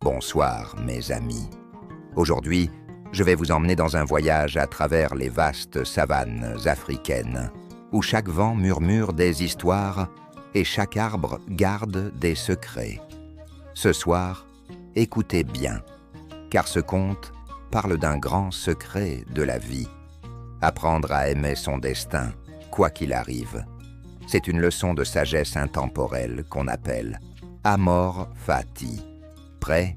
Bonsoir, mes amis. Aujourd'hui, je vais vous emmener dans un voyage à travers les vastes savanes africaines, où chaque vent murmure des histoires et chaque arbre garde des secrets. Ce soir, écoutez bien, car ce conte parle d'un grand secret de la vie. Apprendre à aimer son destin, quoi qu'il arrive. C'est une leçon de sagesse intemporelle qu'on appelle Amor Fati. Prêt?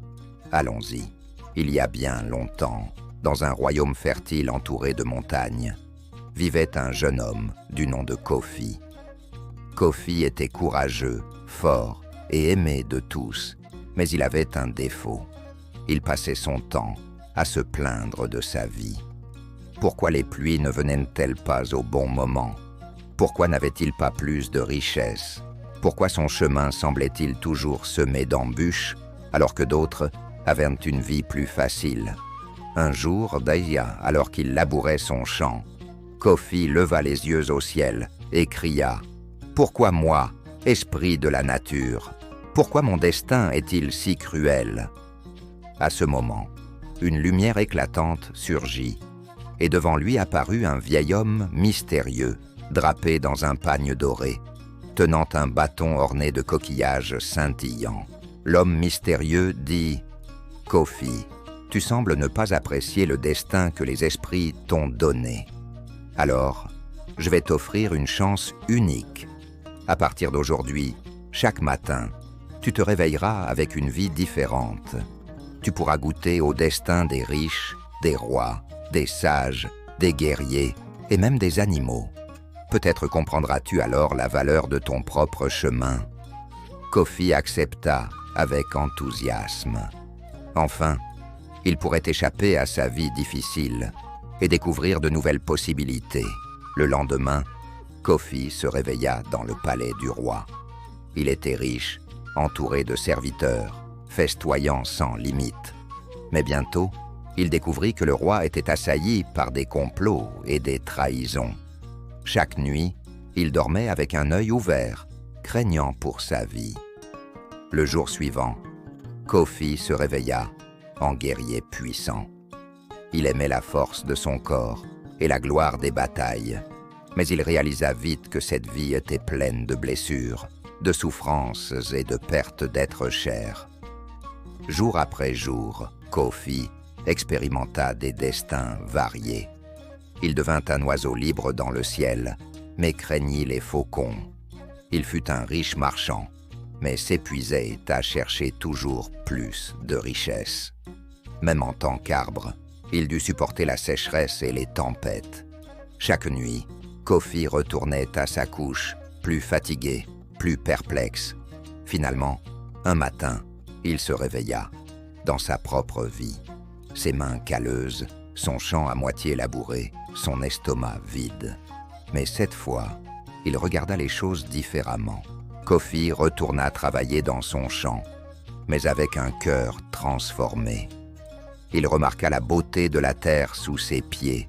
Allons-y. Il y a bien longtemps, dans un royaume fertile entouré de montagnes, vivait un jeune homme du nom de Kofi. Kofi était courageux, fort et aimé de tous, mais il avait un défaut. Il passait son temps à se plaindre de sa vie. Pourquoi les pluies ne venaient-elles pas au bon moment? Pourquoi n'avait-il pas plus de richesse? Pourquoi son chemin semblait-il toujours semé d'embûches, alors que d'autres avaient une vie plus facile? Un jour, d'ailleurs, alors qu'il labourait son champ, Kofi leva les yeux au ciel et cria « Pourquoi moi, esprit de la nature? Pourquoi mon destin est-il si cruel ?» À ce moment, une lumière éclatante surgit, et devant lui apparut un vieil homme mystérieux, drapé dans un pagne doré, tenant un bâton orné de coquillages scintillants. L'homme mystérieux dit « Kofi, tu sembles ne pas apprécier le destin que les esprits t'ont donné. Alors, je vais t'offrir une chance unique. À partir d'aujourd'hui, chaque matin, tu te réveilleras avec une vie différente. Tu pourras goûter au destin des riches, des rois, des sages, des guerriers et même des animaux. Peut-être comprendras-tu alors la valeur de ton propre chemin. » Kofi accepta avec enthousiasme. Enfin, il pourrait échapper à sa vie difficile et découvrir de nouvelles possibilités. Le lendemain, Kofi se réveilla dans le palais du roi. Il était riche, entouré de serviteurs, festoyant sans limite. Mais bientôt, il découvrit que le roi était assailli par des complots et des trahisons. Chaque nuit, il dormait avec un œil ouvert, craignant pour sa vie. Le jour suivant, Kofi se réveilla en guerrier puissant. Il aimait la force de son corps et la gloire des batailles, mais il réalisa vite que cette vie était pleine de blessures, de souffrances et de pertes d'êtres chers. Jour après jour, Kofi expérimenta des destins variés. Il devint un oiseau libre dans le ciel, mais craignit les faucons. Il fut un riche marchand, mais s'épuisait à chercher toujours plus de richesses. Même en tant qu'arbre, il dut supporter la sécheresse et les tempêtes. Chaque nuit, Kofi retournait à sa couche, plus fatigué, plus perplexe. Finalement, un matin, il se réveilla, dans sa propre vie. Ses mains calleuses, son champ à moitié labouré, son estomac vide. Mais cette fois, il regarda les choses différemment. Kofi retourna travailler dans son champ, mais avec un cœur transformé. Il remarqua la beauté de la terre sous ses pieds,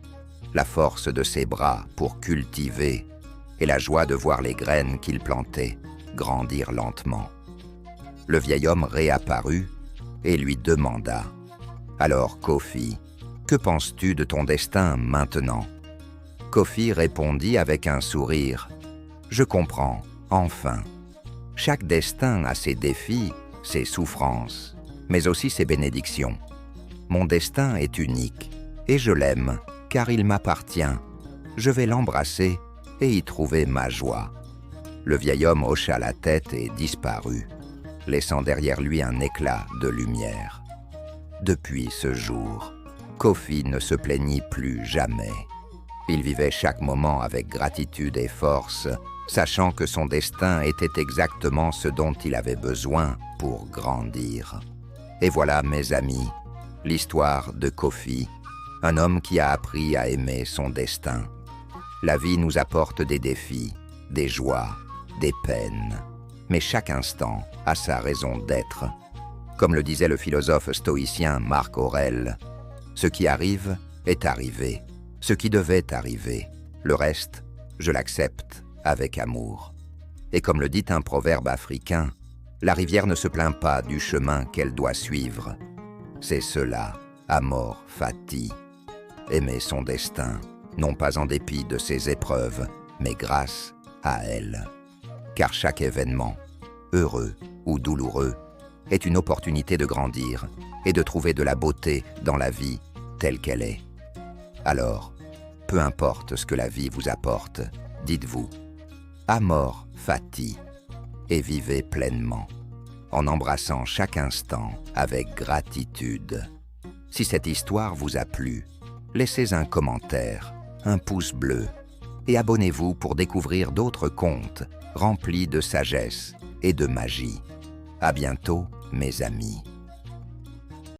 la force de ses bras pour cultiver et la joie de voir les graines qu'il plantait grandir lentement. Le vieil homme réapparut et lui demanda « Alors, Kofi, que penses-tu de ton destin maintenant ?» Kofi répondit avec un sourire « Je comprends, enfin. Chaque destin a ses défis, ses souffrances, mais aussi ses bénédictions. Mon destin est unique, et je l'aime, car il m'appartient. Je vais l'embrasser et y trouver ma joie. » Le vieil homme hocha la tête et disparut, laissant derrière lui un éclat de lumière. Depuis ce jour, Kofi ne se plaignit plus jamais. Il vivait chaque moment avec gratitude et force, sachant que son destin était exactement ce dont il avait besoin pour grandir. Et voilà, mes amis, l'histoire de Kofi, un homme qui a appris à aimer son destin. La vie nous apporte des défis, des joies, des peines, mais chaque instant a sa raison d'être. Comme le disait le philosophe stoïcien Marc Aurèle, « Ce qui arrive est arrivé, ce qui devait arriver, le reste, je l'accepte avec amour. » Et comme le dit un proverbe africain, La rivière ne se plaint pas du chemin qu'elle doit suivre. C'est cela, amor fati. Aimer son destin, non pas en dépit de ses épreuves, mais grâce à elle. Car chaque événement, heureux ou douloureux, est une opportunité de grandir et de trouver de la beauté dans la vie telle qu'elle est. Alors, peu importe ce que la vie vous apporte, dites-vous « Amor fati » et vivez pleinement, en embrassant chaque instant avec gratitude. Si cette histoire vous a plu, laissez un commentaire, un pouce bleu et abonnez-vous pour découvrir d'autres contes remplis de sagesse et de magie. À bientôt, mes amis.